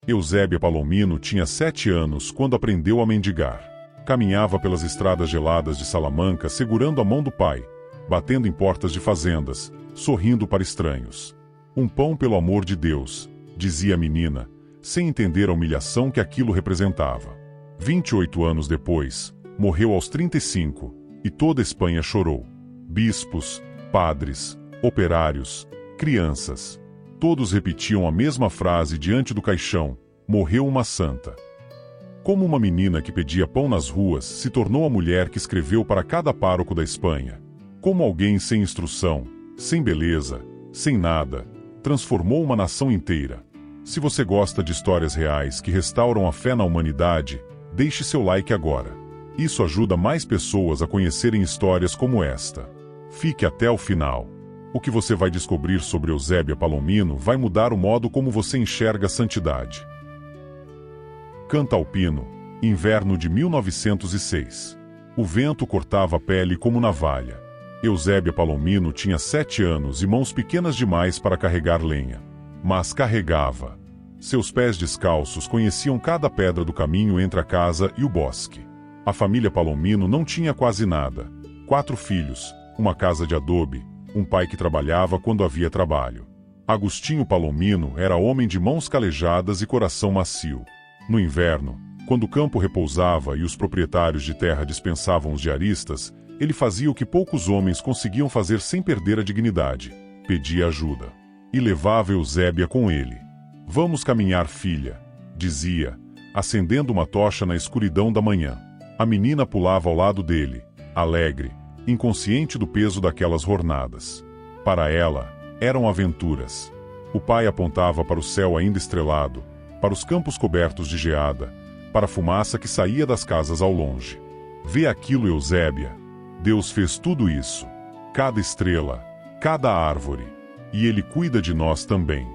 Eusébia Palomino tinha 7 anos quando aprendeu a mendigar. Caminhava pelas estradas geladas de Salamanca segurando a mão do pai, batendo em portas de fazendas, sorrindo para estranhos. Um pão pelo amor de Deus, dizia a menina, sem entender a humilhação que aquilo representava. 28 anos depois, morreu aos 35, e toda a Espanha chorou. Bispos, padres, operários, crianças. Todos repetiam a mesma frase diante do caixão: morreu uma santa. Como uma menina que pedia pão nas ruas se tornou a mulher que escreveu para cada pároco da Espanha. Como alguém sem instrução, sem beleza, sem nada, transformou uma nação inteira. Se você gosta de histórias reais que restauram a fé na humanidade, deixe seu like agora. Isso ajuda mais pessoas a conhecerem histórias como esta. Fique até o final. O que você vai descobrir sobre Eusébia Palomino vai mudar o modo como você enxerga a santidade. Cantalpino, inverno de 1906. O vento cortava a pele como navalha. Eusébia Palomino tinha 7 anos e mãos pequenas demais para carregar lenha. Mas carregava. Seus pés descalços conheciam cada pedra do caminho entre a casa e o bosque. A família Palomino não tinha quase nada. 4 filhos, uma casa de adobe, um pai que trabalhava quando havia trabalho. Agostinho Palomino era homem de mãos calejadas e coração macio. No inverno, quando o campo repousava e os proprietários de terra dispensavam os diaristas, ele fazia o que poucos homens conseguiam fazer sem perder a dignidade: pedia ajuda. E levava Eusébia com ele. Vamos caminhar, filha, dizia, acendendo uma tocha na escuridão da manhã. A menina pulava ao lado dele, alegre, inconsciente do peso daquelas jornadas. Para ela, eram aventuras. O pai apontava para o céu ainda estrelado, para os campos cobertos de geada, para a fumaça que saía das casas ao longe. Vê aquilo, Eusébia. Deus fez tudo isso. Cada estrela, cada árvore. E Ele cuida de nós também.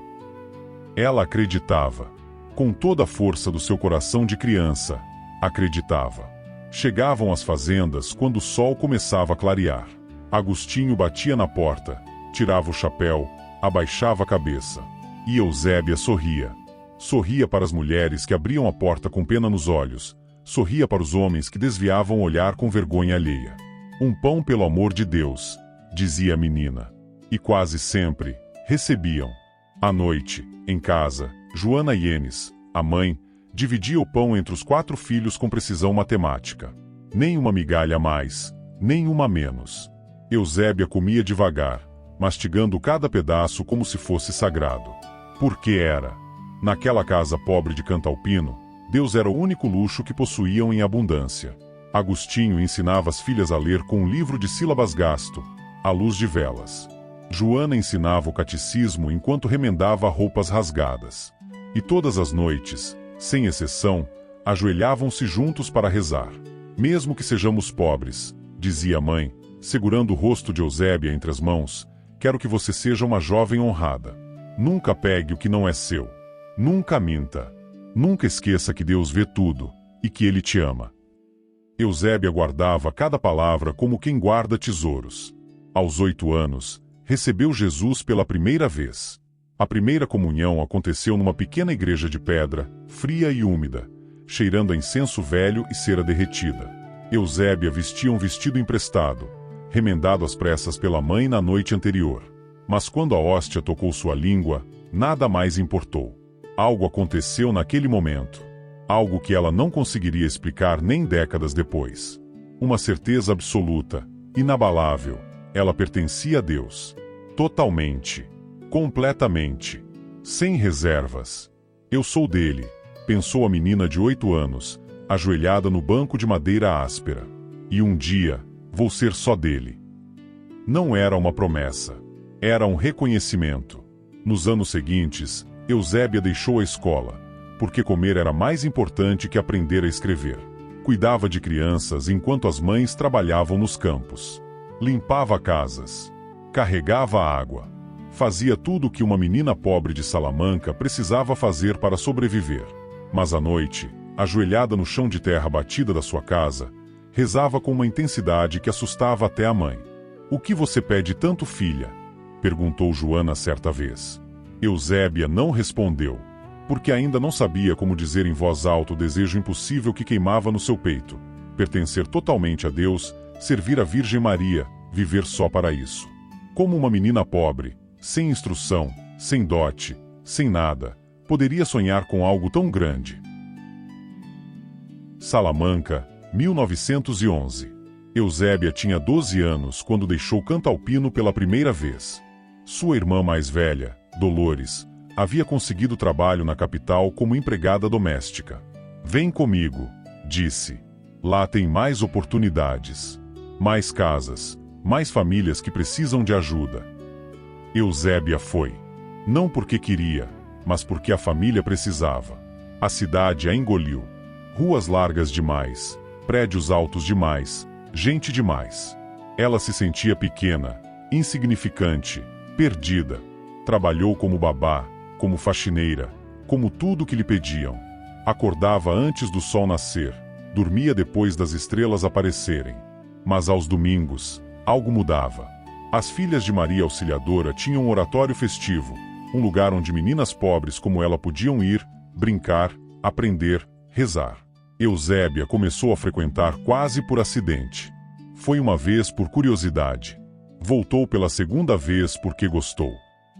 Ela acreditava. Com toda a força do seu coração de criança, acreditava. Chegavam às fazendas quando o sol começava a clarear. Agostinho batia na porta, tirava o chapéu, abaixava a cabeça. E Eusébia sorria. Sorria para as mulheres que abriam a porta com pena nos olhos. Sorria para os homens que desviavam o olhar com vergonha alheia. Um pão pelo amor de Deus, dizia a menina. E quase sempre, recebiam. À noite, em casa, Joana Ienes, a mãe, dividia o pão entre os 4 filhos com precisão matemática. Nem uma migalha a mais, nem uma a menos. Eusébia comia devagar, mastigando cada pedaço como se fosse sagrado. Porque era. Naquela casa pobre de Cantalpino, Deus era o único luxo que possuíam em abundância. Agostinho ensinava as filhas a ler com um livro de sílabas gasto, à luz de velas. Joana ensinava o catecismo enquanto remendava roupas rasgadas. E todas as noites, sem exceção, ajoelhavam-se juntos para rezar. Mesmo que sejamos pobres, dizia a mãe, segurando o rosto de Eusébia entre as mãos, quero que você seja uma jovem honrada. Nunca pegue o que não é seu. Nunca minta. Nunca esqueça que Deus vê tudo, e que Ele te ama. Eusébia guardava cada palavra como quem guarda tesouros. Aos 8 anos, recebeu Jesus pela primeira vez. A primeira comunhão aconteceu numa pequena igreja de pedra, fria e úmida, cheirando a incenso velho e cera derretida. Eusébia vestia um vestido emprestado, remendado às pressas pela mãe na noite anterior. Mas quando a hóstia tocou sua língua, nada mais importou. Algo aconteceu naquele momento. Algo que ela não conseguiria explicar nem décadas depois. Uma certeza absoluta, inabalável. Ela pertencia a Deus. Totalmente. Completamente. Sem reservas. Eu sou dele, pensou a menina de 8 anos, ajoelhada no banco de madeira áspera. E um dia, vou ser só dele. Não era uma promessa. Era um reconhecimento. Nos anos seguintes, Eusébia deixou a escola, porque comer era mais importante que aprender a escrever. Cuidava de crianças enquanto as mães trabalhavam nos campos. Limpava casas. Carregava água. Fazia tudo o que uma menina pobre de Salamanca precisava fazer para sobreviver. Mas à noite, ajoelhada no chão de terra batida da sua casa, rezava com uma intensidade que assustava até a mãe. "O que você pede tanto, filha?" perguntou Joana certa vez. Eusébia não respondeu. porque ainda não sabia como dizer em voz alta o desejo impossível que queimava no seu peito: pertencer totalmente a Deus, servir a Virgem Maria, viver só para isso. Como uma menina pobre, sem instrução, sem dote, sem nada, poderia sonhar com algo tão grande? Salamanca, 1911. Eusébia tinha 12 anos quando deixou Cantalpino pela primeira vez. Sua irmã mais velha, Dolores, havia conseguido trabalho na capital como empregada doméstica. "Vem comigo", disse. "Lá tem mais oportunidades, mais casas, mais famílias que precisam de ajuda." Eusébia foi. Não porque queria, mas porque a família precisava. A cidade a engoliu. Ruas largas demais, prédios altos demais, gente demais. Ela se sentia pequena, insignificante, perdida. Trabalhou como babá, como faxineira, como tudo que lhe pediam. Acordava antes do sol nascer, dormia depois das estrelas aparecerem. Mas aos domingos, algo mudava. As filhas de Maria Auxiliadora tinham um oratório festivo, um lugar onde meninas pobres como ela podiam ir, brincar, aprender, rezar. Eusébia começou a frequentar quase por acidente. Foi uma vez por curiosidade. Voltou pela segunda vez porque gostou.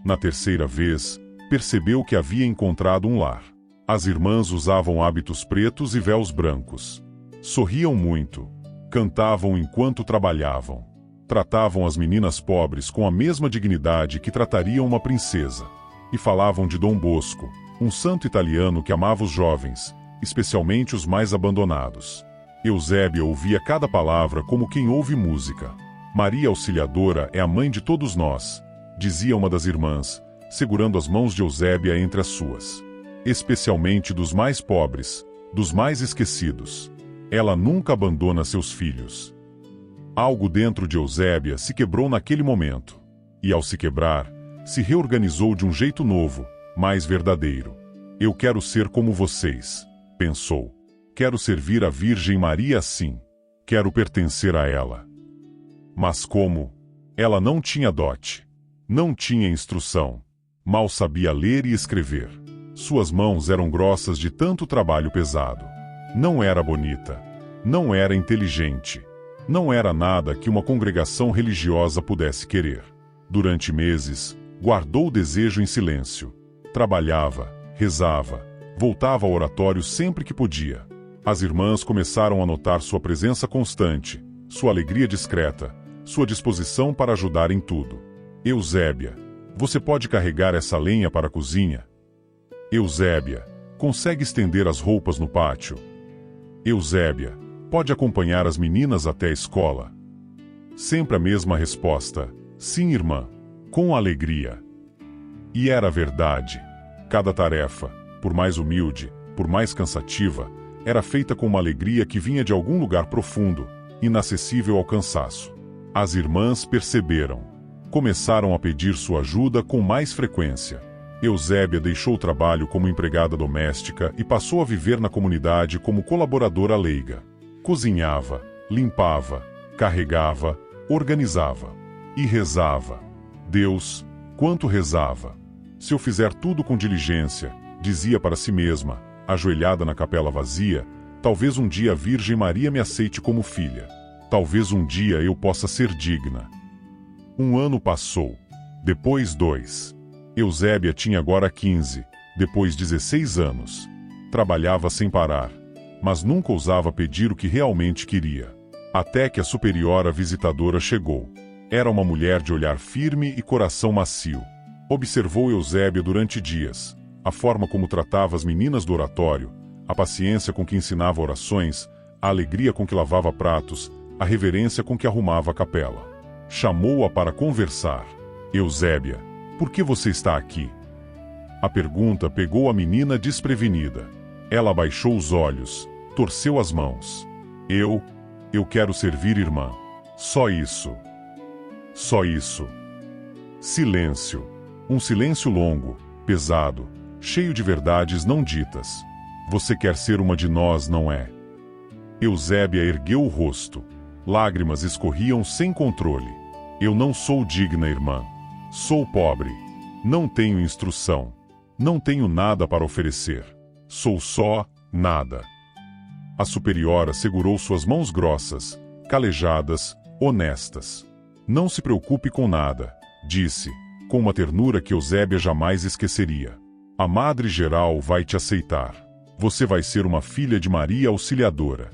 Na terceira vez, percebeu que havia encontrado um lar. As irmãs usavam hábitos pretos e véus brancos. Sorriam muito. Cantavam enquanto trabalhavam. Tratavam as meninas pobres com a mesma dignidade que tratariam uma princesa. E falavam de Dom Bosco, um santo italiano que amava os jovens, especialmente os mais abandonados. Eusébia ouvia cada palavra como quem ouve música. "Maria Auxiliadora é a mãe de todos nós", dizia uma das irmãs, segurando as mãos de Eusébia entre as suas. "Especialmente dos mais pobres, dos mais esquecidos. Ela nunca abandona seus filhos." Algo dentro de Eusébia se quebrou naquele momento. E ao se quebrar, se reorganizou de um jeito novo, mais verdadeiro. "Eu quero ser como vocês", pensou. "Quero servir a Virgem Maria assim. Quero pertencer a ela." Mas como? Ela não tinha dote. Não tinha instrução. Mal sabia ler e escrever. Suas mãos eram grossas de tanto trabalho pesado. Não era bonita. Não era inteligente. Não era nada que uma congregação religiosa pudesse querer. Durante meses, guardou o desejo em silêncio. Trabalhava, rezava, voltava ao oratório sempre que podia. As irmãs começaram a notar sua presença constante, sua alegria discreta, sua disposição para ajudar em tudo. "Eusébia, você pode carregar essa lenha para a cozinha?" "Eusébia, consegue estender as roupas no pátio?" "Eusébia, pode acompanhar as meninas até a escola?" Sempre a mesma resposta: "Sim, irmã", com alegria. E era verdade. Cada tarefa, por mais humilde, por mais cansativa, era feita com uma alegria que vinha de algum lugar profundo, inacessível ao cansaço. As irmãs perceberam. Começaram a pedir sua ajuda com mais frequência. Eusébia deixou o trabalho como empregada doméstica e passou a viver na comunidade como colaboradora leiga. Cozinhava, limpava, carregava, organizava. E rezava. Deus, quanto rezava! "Se eu fizer tudo com diligência", dizia para si mesma, ajoelhada na capela vazia, "talvez um dia a Virgem Maria me aceite como filha. Talvez um dia eu possa ser digna." Um ano passou. Depois 2. Eusébia tinha agora 15, depois 16 anos. Trabalhava sem parar, mas nunca ousava pedir o que realmente queria. Até que a superiora visitadora chegou. Era uma mulher de olhar firme e coração macio. Observou Eusébia durante dias, a forma como tratava as meninas do oratório, a paciência com que ensinava orações, a alegria com que lavava pratos, a reverência com que arrumava a capela. Chamou-a para conversar. "Eusébia, por que você está aqui?" A pergunta pegou a menina desprevenida. Ela abaixou os olhos, torceu as mãos. Eu quero servir, irmã. Só isso. Só isso." Silêncio. Um silêncio longo, pesado, cheio de verdades não ditas. "Você quer ser uma de nós, não é?" Eusébia ergueu o rosto. Lágrimas escorriam sem controle. "Eu não sou digna, irmã. Sou pobre. Não tenho instrução. Não tenho nada para oferecer. Sou só nada. A superiora segurou suas mãos grossas, calejadas, honestas. Não se preocupe com nada, disse, com uma ternura que Eusébia jamais esqueceria. A Madre Geral vai te aceitar. Você vai ser uma filha de Maria Auxiliadora.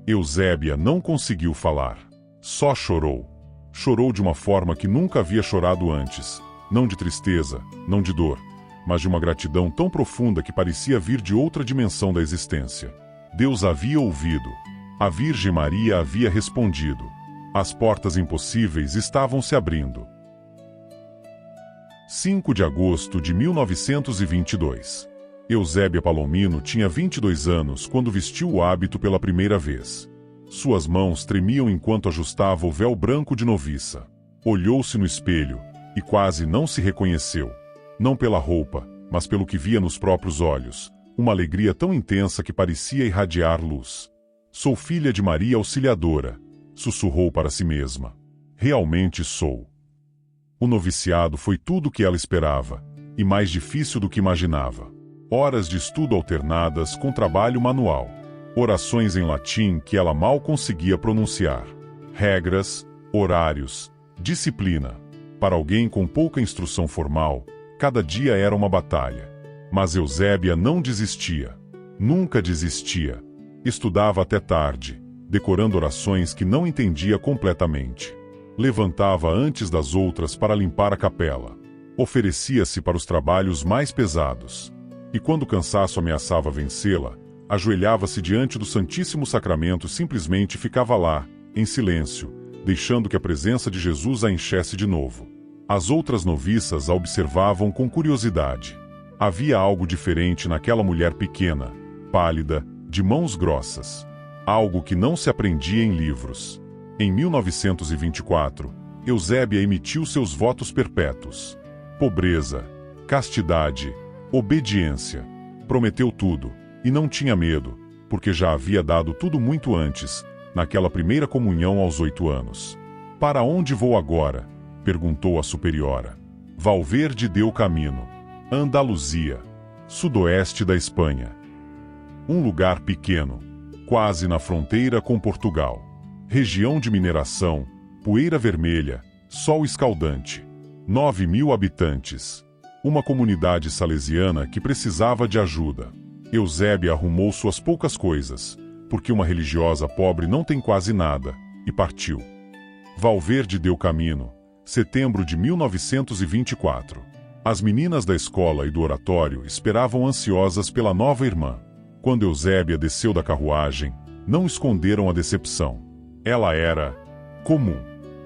Eusébia não conseguiu falar. Só chorou. Chorou de uma forma que nunca havia chorado antes. Não de tristeza, não de dor, mas de uma gratidão tão profunda que parecia vir de outra dimensão da existência. Deus havia ouvido. A Virgem Maria havia respondido. As portas impossíveis estavam se abrindo. 5 de agosto de 1922. Eusébia Palomino tinha 22 anos quando vestiu o hábito pela primeira vez. Suas mãos tremiam enquanto ajustava o véu branco de noviça. Olhou-se no espelho e quase não se reconheceu. Não pela roupa, mas pelo que via nos próprios olhos. Uma alegria tão intensa que parecia irradiar luz. Sou filha de Maria Auxiliadora, sussurrou para si mesma. Realmente sou. O noviciado foi tudo o que ela esperava, e mais difícil do que imaginava. Horas de estudo alternadas com trabalho manual. Orações em latim que ela mal conseguia pronunciar. Regras, horários, disciplina. Para alguém com pouca instrução formal, cada dia era uma batalha. Mas Eusébia não desistia. Nunca desistia. Estudava até tarde, decorando orações que não entendia completamente. Levantava antes das outras para limpar a capela. Oferecia-se para os trabalhos mais pesados. E quando o cansaço ameaçava vencê-la, ajoelhava-se diante do Santíssimo Sacramento e simplesmente ficava lá, em silêncio, deixando que a presença de Jesus a enchesse de novo. As outras noviças a observavam com curiosidade. Havia algo diferente naquela mulher pequena, pálida, de mãos grossas. Algo que não se aprendia em livros. Em 1924, Eusébia emitiu seus votos perpétuos. Pobreza, castidade, obediência. Prometeu tudo, e não tinha medo, porque já havia dado tudo muito antes, naquela primeira comunhão aos 8 anos. Para onde vou agora? Perguntou a superiora. Valverde deu caminho. Andaluzia, sudoeste da Espanha. Um lugar pequeno, quase na fronteira com Portugal. Região de mineração, poeira vermelha, sol escaldante. 9.000 habitantes. Uma comunidade salesiana que precisava de ajuda. Eusébia arrumou suas poucas coisas, porque uma religiosa pobre não tem quase nada, e partiu. Valverde deu caminho, setembro de 1924. As meninas da escola e do oratório esperavam ansiosas pela nova irmã. Quando Eusébia desceu da carruagem, não esconderam a decepção. Ela era comum,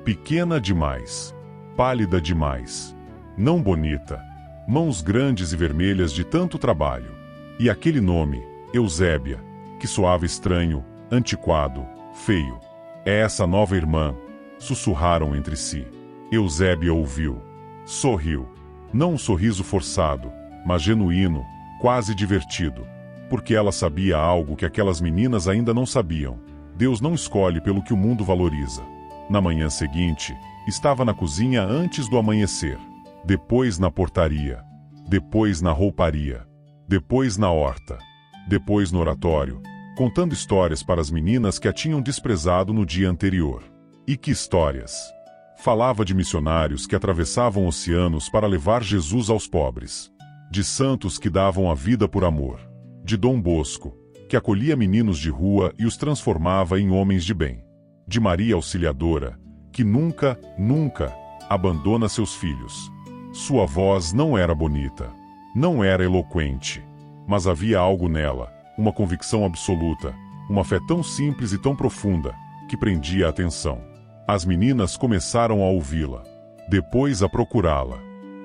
pequena demais, pálida demais, não bonita, mãos grandes e vermelhas de tanto trabalho. E aquele nome, Eusébia, que soava estranho, antiquado, feio. É essa nova irmã, sussurraram entre si. Eusébia ouviu. Sorriu. Não um sorriso forçado, mas genuíno, quase divertido. Porque ela sabia algo que aquelas meninas ainda não sabiam. Deus não escolhe pelo que o mundo valoriza. Na manhã seguinte, estava na cozinha antes do amanhecer. Depois na portaria. Depois na rouparia. Depois na horta. Depois no oratório, contando histórias para as meninas que a tinham desprezado no dia anterior. E que histórias! Falava de missionários que atravessavam oceanos para levar Jesus aos pobres. De santos que davam a vida por amor. De Dom Bosco, que acolhia meninos de rua e os transformava em homens de bem. De Maria Auxiliadora, que nunca, nunca abandona seus filhos. Sua voz não era bonita, não era eloquente, mas havia algo nela, uma convicção absoluta, uma fé tão simples e tão profunda, que prendia a atenção. As meninas começaram a ouvi-la, depois a procurá-la,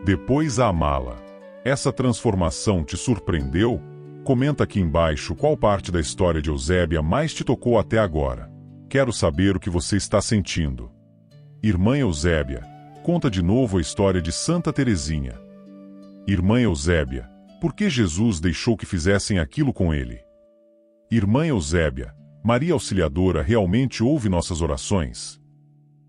depois a amá-la. Essa transformação te surpreendeu? Comenta aqui embaixo qual parte da história de Eusébia mais te tocou até agora. Quero saber o que você está sentindo. Irmã Eusébia, conta de novo a história de Santa Teresinha. Irmã Eusébia, por que Jesus deixou que fizessem aquilo com ele? Irmã Eusébia, Maria Auxiliadora realmente ouve nossas orações?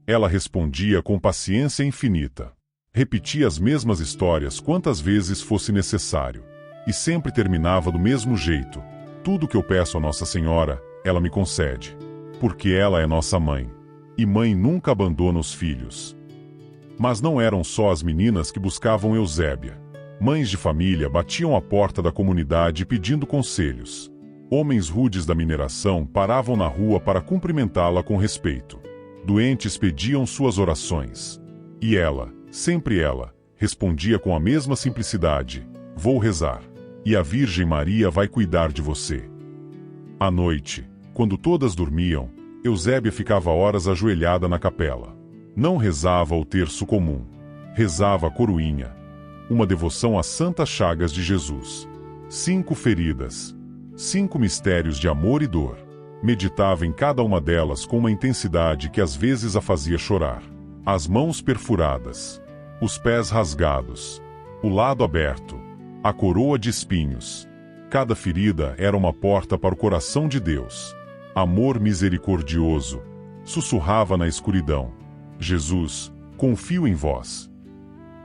Ela respondia com paciência infinita. Repetia as mesmas histórias quantas vezes fosse necessário. E sempre terminava do mesmo jeito: tudo que eu peço a Nossa Senhora, ela me concede. Porque ela é nossa mãe. E mãe nunca abandona os filhos. Mas não eram só as meninas que buscavam Eusébia. Mães de família batiam à porta da comunidade pedindo conselhos. Homens rudes da mineração paravam na rua para cumprimentá-la com respeito. Doentes pediam suas orações. E ela, sempre ela, respondia com a mesma simplicidade: vou rezar. E a Virgem Maria vai cuidar de você. À noite, quando todas dormiam, Eusébia ficava horas ajoelhada na capela. Não rezava o terço comum. Rezava a coroinha. Uma devoção às santas chagas de Jesus. 5 feridas. 5 mistérios de amor e dor. Meditava em cada uma delas com uma intensidade que às vezes a fazia chorar. As mãos perfuradas. Os pés rasgados. O lado aberto. A coroa de espinhos. Cada ferida era uma porta para o coração de Deus. Amor misericordioso. Sussurrava na escuridão: Jesus, confio em vós.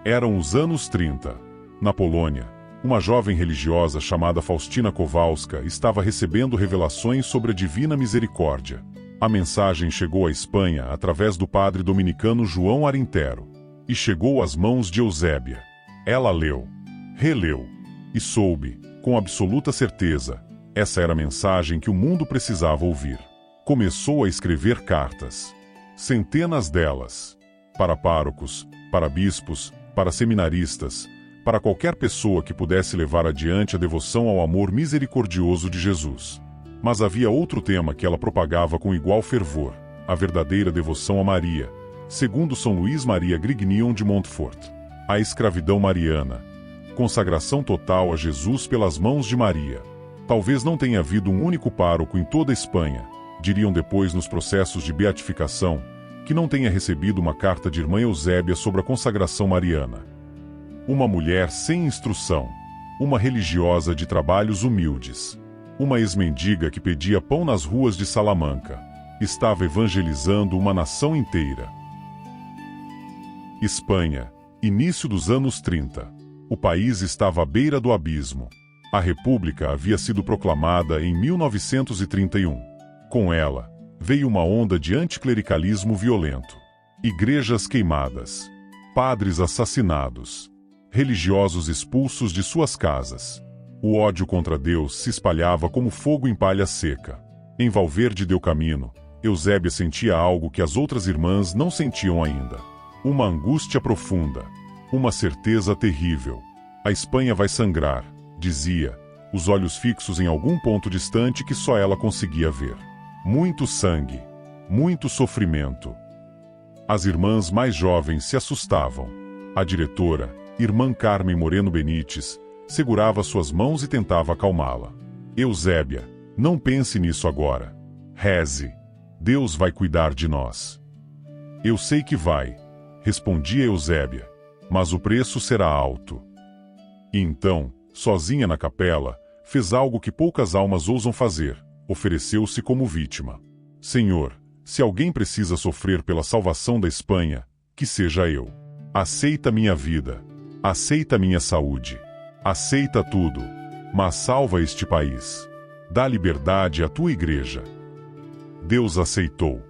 Eram os anos 30. Na Polônia, uma jovem religiosa chamada Faustina Kowalska estava recebendo revelações sobre a divina misericórdia. A mensagem chegou à Espanha através do padre dominicano João Arintero. E chegou às mãos de Eusébia. Ela leu, releu, e soube, com absoluta certeza, essa era a mensagem que o mundo precisava ouvir. Começou a escrever cartas. Centenas delas. Para párocos, para bispos, para seminaristas, para qualquer pessoa que pudesse levar adiante a devoção ao amor misericordioso de Jesus. Mas havia outro tema que ela propagava com igual fervor: a verdadeira devoção a Maria, segundo São Luís Maria Grignion de Montfort. A escravidão mariana. Consagração total a Jesus pelas mãos de Maria. Talvez não tenha havido um único pároco em toda a Espanha, diriam depois nos processos de beatificação, que não tenha recebido uma carta de irmã Eusébia sobre a consagração mariana. Uma mulher sem instrução. Uma religiosa de trabalhos humildes. Uma ex-mendiga que pedia pão nas ruas de Salamanca. Estava evangelizando uma nação inteira. Espanha. Início dos anos 30. O país estava à beira do abismo. A República havia sido proclamada em 1931. Com ela, veio uma onda de anticlericalismo violento. Igrejas queimadas. Padres assassinados. Religiosos expulsos de suas casas. O ódio contra Deus se espalhava como fogo em palha seca. Em Valverde del Camino, Eusébia sentia algo que as outras irmãs não sentiam ainda. Uma angústia profunda. Uma certeza terrível. A Espanha vai sangrar, dizia, os olhos fixos em algum ponto distante que só ela conseguia ver. Muito sangue. Muito sofrimento. As irmãs mais jovens se assustavam. A diretora, irmã Carmen Moreno Benites, segurava suas mãos e tentava acalmá-la. Eusébia, não pense nisso agora. Reze. Deus vai cuidar de nós. Eu sei que vai, respondia Eusébia, mas o preço será alto. E então, sozinha na capela, fez algo que poucas almas ousam fazer: ofereceu-se como vítima. Senhor, se alguém precisa sofrer pela salvação da Espanha, que seja eu. Aceita minha vida. Aceita minha saúde. Aceita tudo. Mas salva este país. Dá liberdade à tua igreja. Deus aceitou.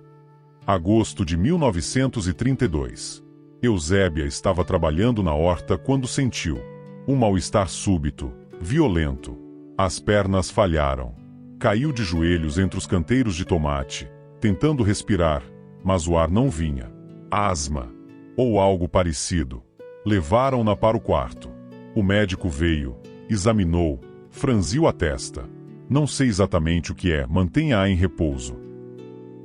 Agosto de 1932. Eusébia estava trabalhando na horta quando sentiu um mal-estar súbito, violento. As pernas falharam. Caiu de joelhos entre os canteiros de tomate, tentando respirar, mas o ar não vinha. Asma. Ou algo parecido. Levaram-na para o quarto. O médico veio, examinou, franziu a testa. Não sei exatamente o que é, mantenha-a em repouso.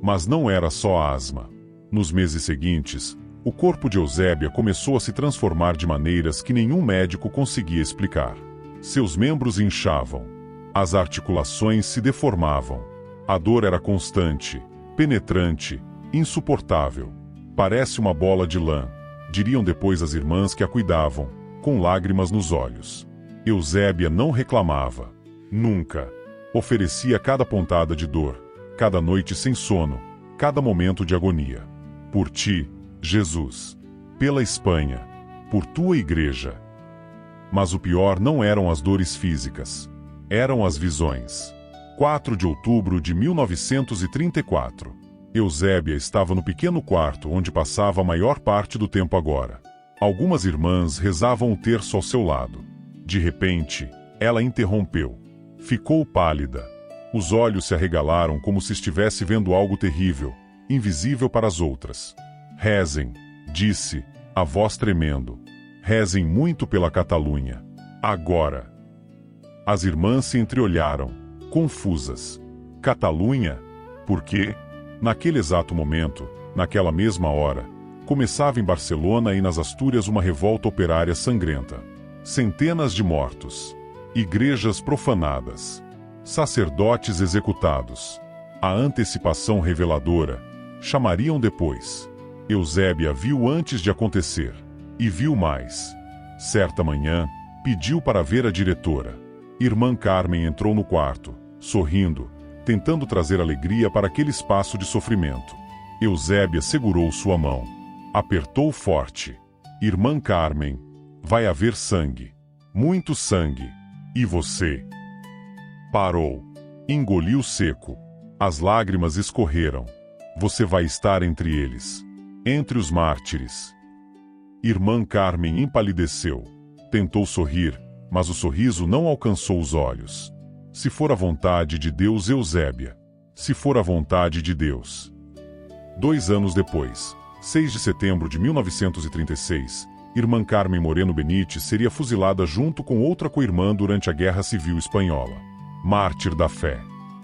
Mas não era só asma. Nos meses seguintes, o corpo de Eusébia começou a se transformar de maneiras que nenhum médico conseguia explicar. Seus membros inchavam. As articulações se deformavam. A dor era constante, penetrante, insuportável. Parece uma bola de lã, diriam depois as irmãs que a cuidavam, com lágrimas nos olhos. Eusébia não reclamava. Nunca. Oferecia cada pontada de dor, cada noite sem sono, cada momento de agonia. Por ti, Jesus. Pela Espanha. por tua igreja. Mas o pior não eram as dores físicas. Eram as visões. 4 de outubro de 1934. Eusébia estava no pequeno quarto onde passava a maior parte do tempo agora. Algumas irmãs rezavam o terço ao seu lado. De repente, ela interrompeu. Ficou pálida. Os olhos se arregalaram como se estivesse vendo algo terrível, invisível para as outras. Rezem, disse, a voz tremendo. Rezem muito pela Catalunha. Agora. As irmãs se entreolharam, confusas. Catalunha? Por quê? Naquele exato momento, naquela mesma hora, começava em Barcelona e nas Astúrias uma revolta operária sangrenta. Centenas de mortos. Igrejas profanadas. Sacerdotes executados. A antecipação reveladora. Chamariam depois. Eusébia viu antes de acontecer. E viu mais. Certa manhã, pediu para ver a diretora. Irmã Carmen entrou no quarto, sorrindo, tentando trazer alegria para aquele espaço de sofrimento. Eusébia segurou sua mão. Apertou forte. Irmã Carmen, vai haver sangue. Muito sangue. E você? Parou. Engoliu seco. As lágrimas escorreram. Você vai estar entre eles. Entre os mártires. Irmã Carmen empalideceu. Tentou sorrir, mas o sorriso não alcançou os olhos. Se for a vontade de Deus, Eusébia. Se for a vontade de Deus. 2 anos depois, 6 de setembro de 1936, Irmã Carmen Moreno Benítez seria fuzilada junto com outra co-irmã durante a Guerra Civil Espanhola. Mártir da fé.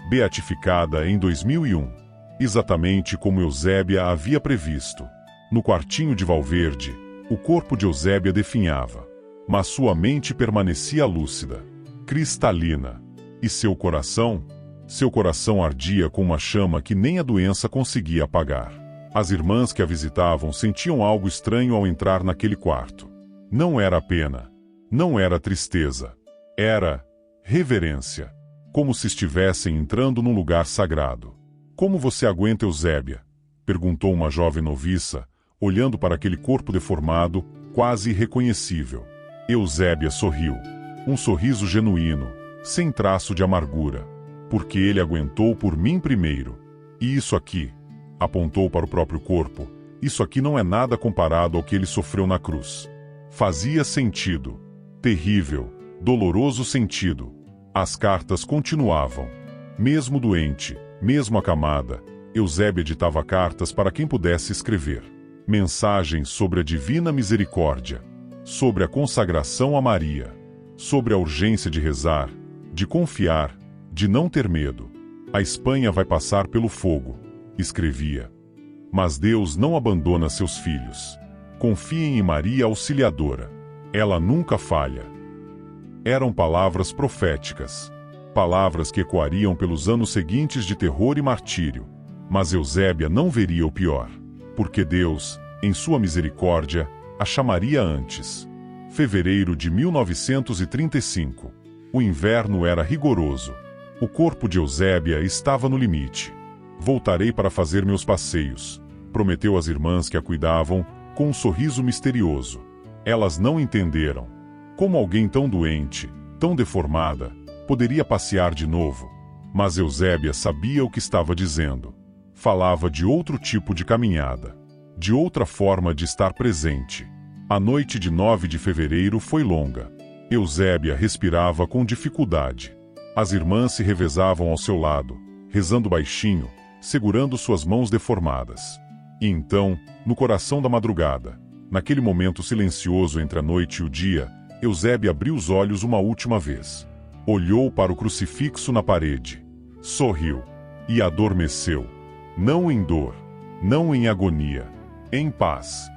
Beatificada em 2001. Exatamente como Eusébia havia previsto. No quartinho de Valverde, o corpo de Eusébia definhava. Mas sua mente permanecia lúcida, cristalina. E seu coração? Seu coração ardia com uma chama que nem a doença conseguia apagar. As irmãs que a visitavam sentiam algo estranho ao entrar naquele quarto. Não era pena. Não era tristeza. Era reverência. Como se estivessem entrando num lugar sagrado. Como você aguenta, Eusébia? Perguntou uma jovem noviça, olhando para aquele corpo deformado, quase irreconhecível. Eusébia sorriu. Um sorriso genuíno, sem traço de amargura. Porque ele aguentou por mim primeiro. E isso aqui, apontou para o próprio corpo, isso aqui não é nada comparado ao que ele sofreu na cruz. Fazia sentido. Terrível, doloroso sentido. As cartas continuavam. Mesmo doente, mesmo acamada, Eusébia ditava cartas para quem pudesse escrever. Mensagens sobre a divina misericórdia. Sobre a consagração a Maria. Sobre a urgência de rezar, de confiar, de não ter medo. A Espanha vai passar pelo fogo, escrevia. Mas Deus não abandona seus filhos. Confiem em Maria Auxiliadora. Ela nunca falha. Eram palavras proféticas. Palavras que ecoariam pelos anos seguintes de terror e martírio. Mas Eusébia não veria o pior. Porque Deus, em sua misericórdia, a chamaria antes. Fevereiro de 1935. O inverno era rigoroso. O corpo de Eusébia estava no limite. Voltarei para fazer meus passeios, prometeu às irmãs que a cuidavam, com um sorriso misterioso. Elas não entenderam. Como alguém tão doente, tão deformada, poderia passear de novo? Mas Eusébia sabia o que estava dizendo. Falava de outro tipo de caminhada. De outra forma de estar presente. A noite de 9 de fevereiro foi longa. Eusébia respirava com dificuldade. As irmãs se revezavam ao seu lado, rezando baixinho, segurando suas mãos deformadas. E então, no coração da madrugada, naquele momento silencioso entre a noite e o dia, Eusébia abriu os olhos uma última vez. Olhou para o crucifixo na parede. Sorriu. E adormeceu. Não em dor. Não em agonia. Em paz.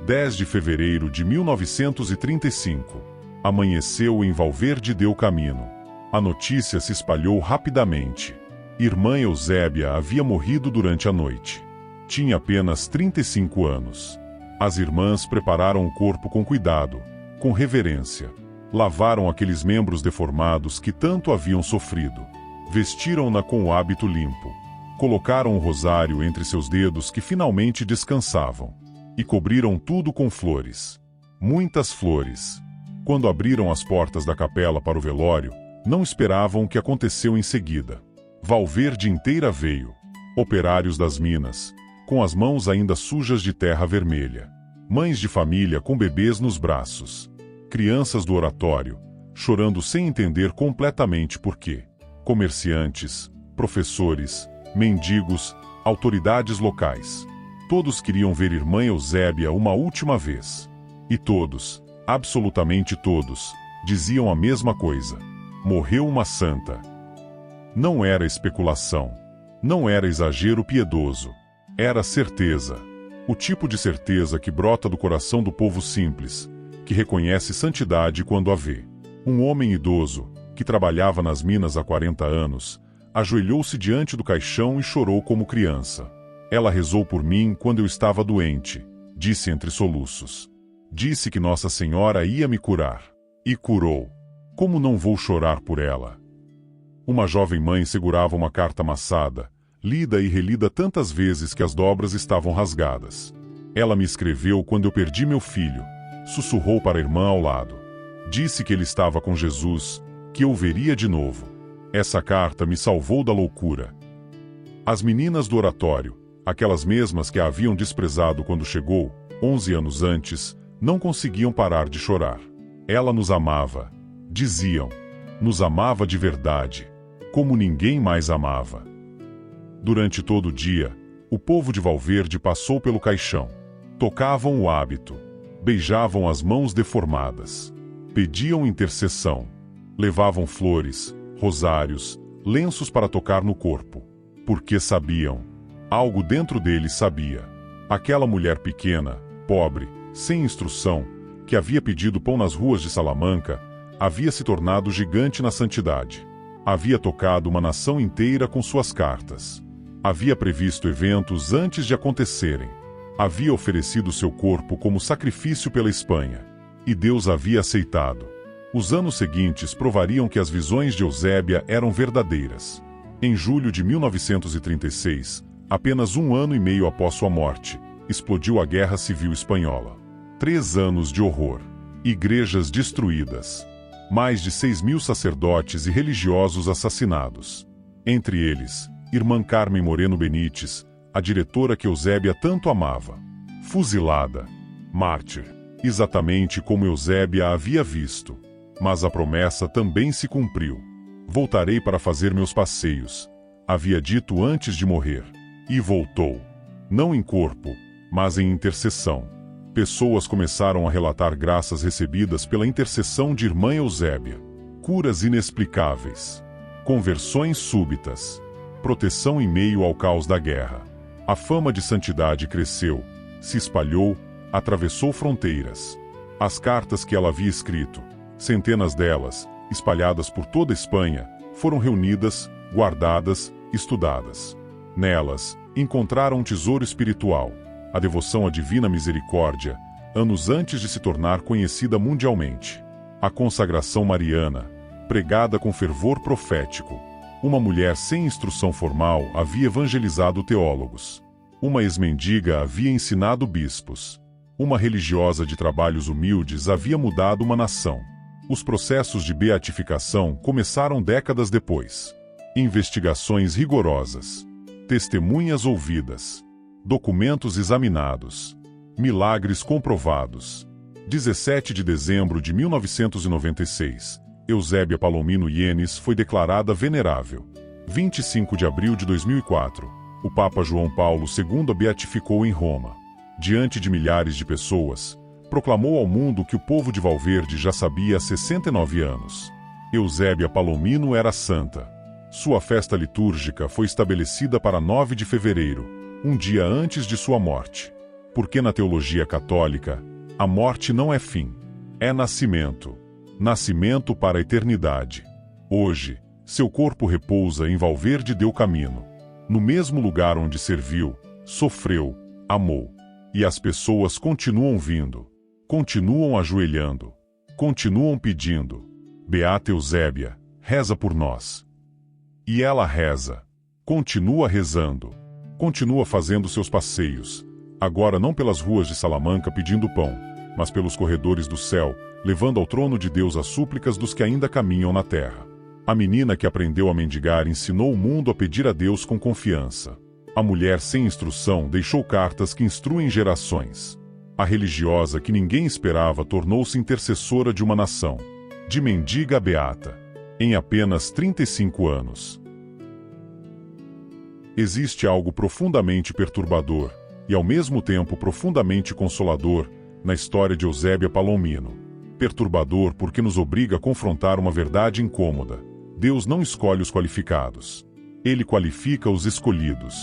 10 de fevereiro de 1935. Amanheceu em Valverde del Camino. A notícia se espalhou rapidamente. Irmã Eusébia havia morrido durante a noite. Tinha apenas 35 anos. As irmãs prepararam o corpo com cuidado, com reverência. Lavaram aqueles membros deformados que tanto haviam sofrido. Vestiram-na com o hábito limpo. Colocaram o rosário entre seus dedos que finalmente descansavam. e cobriram tudo com flores. Muitas flores. Quando abriram as portas da capela para o velório, não esperavam o que aconteceu em seguida. Valverde inteira veio. Operários das minas, com as mãos ainda sujas de terra vermelha. Mães de família com bebês nos braços. Crianças do oratório, chorando sem entender completamente por quê. Comerciantes, professores, mendigos, autoridades locais. Todos queriam ver irmã Eusébia uma última vez. E todos, absolutamente todos, diziam a mesma coisa. Morreu uma santa. Não era especulação. Não era exagero piedoso. Era certeza. O tipo de certeza que brota do coração do povo simples, que reconhece santidade quando a vê. Um homem idoso, que trabalhava nas minas há 40 anos, ajoelhou-se diante do caixão e chorou como criança. Ela rezou por mim quando eu estava doente, disse entre soluços. Disse que Nossa Senhora ia me curar. E curou. Como não vou chorar por ela? Uma jovem mãe segurava uma carta amassada, lida e relida tantas vezes que as dobras estavam rasgadas. Ela me escreveu quando eu perdi meu filho, sussurrou para a irmã ao lado. Disse que ele estava com Jesus, que eu veria de novo. Essa carta me salvou da loucura. As meninas do oratório, aquelas mesmas que a haviam desprezado quando chegou, 11 anos antes, não conseguiam parar de chorar. Ela nos amava, diziam. Nos amava de verdade, como ninguém mais amava. Durante todo o dia, o povo de Valverde passou pelo caixão. Tocavam o hábito, beijavam as mãos deformadas, pediam intercessão, levavam flores, rosários, lenços para tocar no corpo, porque sabiam. Algo dentro deles sabia. Aquela mulher pequena, pobre, sem instrução, que havia pedido pão nas ruas de Salamanca, havia se tornado gigante na santidade. Havia tocado uma nação inteira com suas cartas. Havia previsto eventos antes de acontecerem. Havia oferecido seu corpo como sacrifício pela Espanha. E Deus havia aceitado. Os anos seguintes provariam que as visões de Eusébia eram verdadeiras. Em julho de 1936, apenas 1 ano e meio após sua morte, explodiu a Guerra Civil Espanhola. 3 anos de horror. Igrejas destruídas. Mais de 6.000 sacerdotes e religiosos assassinados. Entre eles, irmã Carmen Moreno Benites, a diretora que Eusébia tanto amava. Fuzilada. Mártir. Exatamente como Eusébia a havia visto. Mas a promessa também se cumpriu. Voltarei para fazer meus passeios, havia dito antes de morrer. E voltou. Não em corpo, mas em intercessão. Pessoas começaram a relatar graças recebidas pela intercessão de irmã Eusébia. Curas inexplicáveis. Conversões súbitas. Proteção em meio ao caos da guerra. A fama de santidade cresceu, se espalhou, atravessou fronteiras. As cartas que ela havia escrito, centenas delas, espalhadas por toda a Espanha, foram reunidas, guardadas, estudadas. Nelas, encontraram um tesouro espiritual, a devoção à Divina Misericórdia, anos antes de se tornar conhecida mundialmente. A consagração mariana, pregada com fervor profético. Uma mulher sem instrução formal havia evangelizado teólogos. Uma ex-mendiga havia ensinado bispos. Uma religiosa de trabalhos humildes havia mudado uma nação. Os processos de beatificação começaram décadas depois. Investigações rigorosas. Testemunhas ouvidas. Documentos examinados. Milagres comprovados. 17 de dezembro de 1996. Eusébia Palomino Ienes foi declarada venerável. 25 de abril de 2004. O Papa João Paulo II a beatificou em Roma. Diante de milhares de pessoas, proclamou ao mundo que o povo de Valverde já sabia há 69 anos. Eusébia Palomino era santa. Sua festa litúrgica foi estabelecida para 9 de fevereiro, um dia antes de sua morte. Porque na teologia católica, a morte não é fim, é nascimento. Nascimento para a eternidade. Hoje, seu corpo repousa em Valverde del Camino, no mesmo lugar onde serviu, sofreu, amou. E as pessoas continuam vindo, continuam ajoelhando, continuam pedindo. Beata Eusébia, reza por nós. E ela reza, continua rezando, continua fazendo seus passeios, agora não pelas ruas de Salamanca pedindo pão, mas pelos corredores do céu, levando ao trono de Deus as súplicas dos que ainda caminham na terra. A menina que aprendeu a mendigar ensinou o mundo a pedir a Deus com confiança. A mulher sem instrução deixou cartas que instruem gerações. A religiosa que ninguém esperava tornou-se intercessora de uma nação. De mendiga a beata. Em apenas 35 anos. Existe algo profundamente perturbador, e ao mesmo tempo profundamente consolador, na história de Eusébia Palomino. Perturbador porque nos obriga a confrontar uma verdade incômoda. Deus não escolhe os qualificados. Ele qualifica os escolhidos.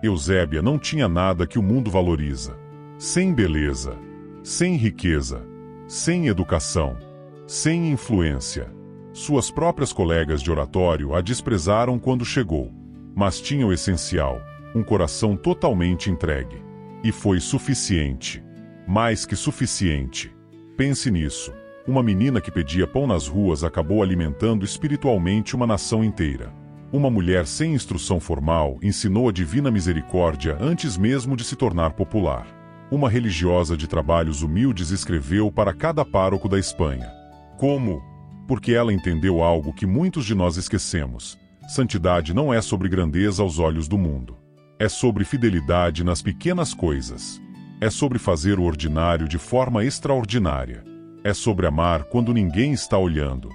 Eusébia não tinha nada que o mundo valoriza. Sem beleza, sem riqueza, sem educação, sem influência. Suas próprias colegas de oratório a desprezaram quando chegou. Mas tinha o essencial, um coração totalmente entregue. E foi suficiente. Mais que suficiente. Pense nisso. Uma menina que pedia pão nas ruas acabou alimentando espiritualmente uma nação inteira. Uma mulher sem instrução formal ensinou a divina misericórdia antes mesmo de se tornar popular. Uma religiosa de trabalhos humildes escreveu para cada pároco da Espanha. Como? Porque ela entendeu algo que muitos de nós esquecemos. Santidade não é sobre grandeza aos olhos do mundo. É sobre fidelidade nas pequenas coisas. É sobre fazer o ordinário de forma extraordinária. É sobre amar quando ninguém está olhando.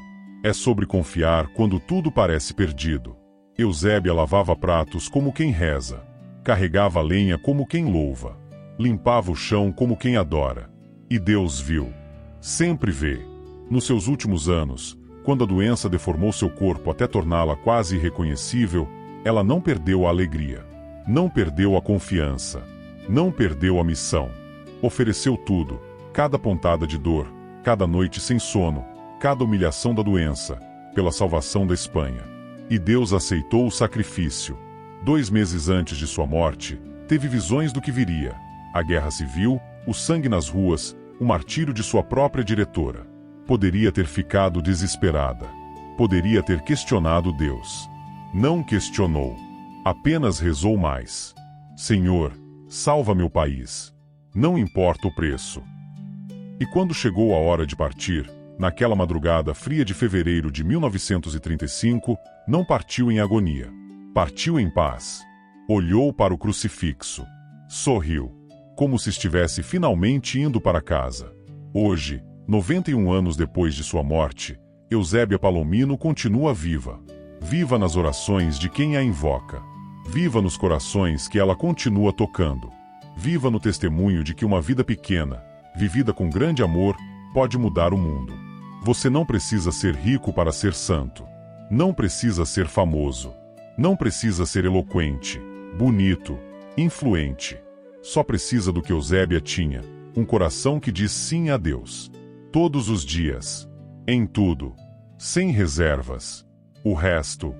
É sobre confiar quando tudo parece perdido. Eusébia lavava pratos como quem reza. Carregava lenha como quem louva. Limpava o chão como quem adora. E Deus viu. Sempre vê. Nos seus últimos anos, quando a doença deformou seu corpo até torná-la quase irreconhecível, ela não perdeu a alegria. Não perdeu a confiança. Não perdeu a missão. Ofereceu tudo, cada pontada de dor, cada noite sem sono, cada humilhação da doença, pela salvação da Espanha. E Deus aceitou o sacrifício. 2 meses antes de sua morte, teve visões do que viria: a guerra civil, o sangue nas ruas, o martírio de sua própria diretora. Poderia ter ficado desesperada. Poderia ter questionado Deus. Não questionou. Apenas rezou mais. Senhor, salva meu país. Não importa o preço. E quando chegou a hora de partir, naquela madrugada fria de fevereiro de 1935, não partiu em agonia. Partiu em paz. Olhou para o crucifixo. Sorriu. Como se estivesse finalmente indo para casa. Hoje, 91 anos depois de sua morte, Eusébia Palomino continua viva. Viva nas orações de quem a invoca. Viva nos corações que ela continua tocando. Viva no testemunho de que uma vida pequena, vivida com grande amor, pode mudar o mundo. Você não precisa ser rico para ser santo. Não precisa ser famoso. Não precisa ser eloquente, bonito, influente. Só precisa do que Eusébia tinha, um coração que diz sim a Deus. Todos os dias. Em tudo. Sem reservas. O resto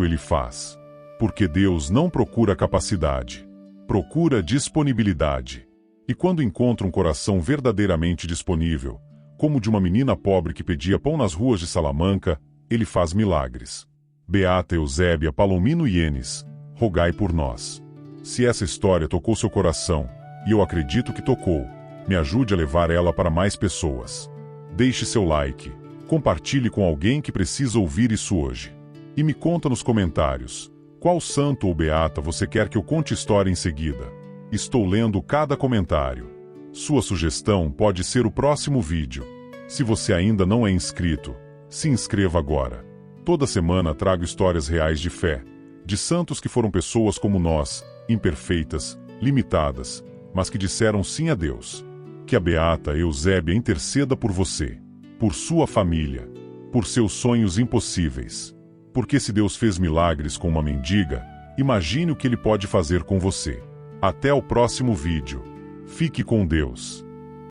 Ele faz. Porque Deus não procura capacidade. Procura disponibilidade. E quando encontra um coração verdadeiramente disponível, como o de uma menina pobre que pedia pão nas ruas de Salamanca, Ele faz milagres. Beata Eusébia Palomino Ienes, rogai por nós. Se essa história tocou seu coração, e eu acredito que tocou, me ajude a levar ela para mais pessoas. Deixe seu like, compartilhe com alguém que precisa ouvir isso hoje. E me conta nos comentários, qual santo ou beata você quer que eu conte história em seguida. Estou lendo cada comentário. Sua sugestão pode ser o próximo vídeo. Se você ainda não é inscrito, se inscreva agora. Toda semana trago histórias reais de fé, de santos que foram pessoas como nós, imperfeitas, limitadas, mas que disseram sim a Deus. Que a beata Eusébia interceda por você, por sua família, por seus sonhos impossíveis. Porque se Deus fez milagres com uma mendiga, imagine o que Ele pode fazer com você. Até o próximo vídeo. Fique com Deus.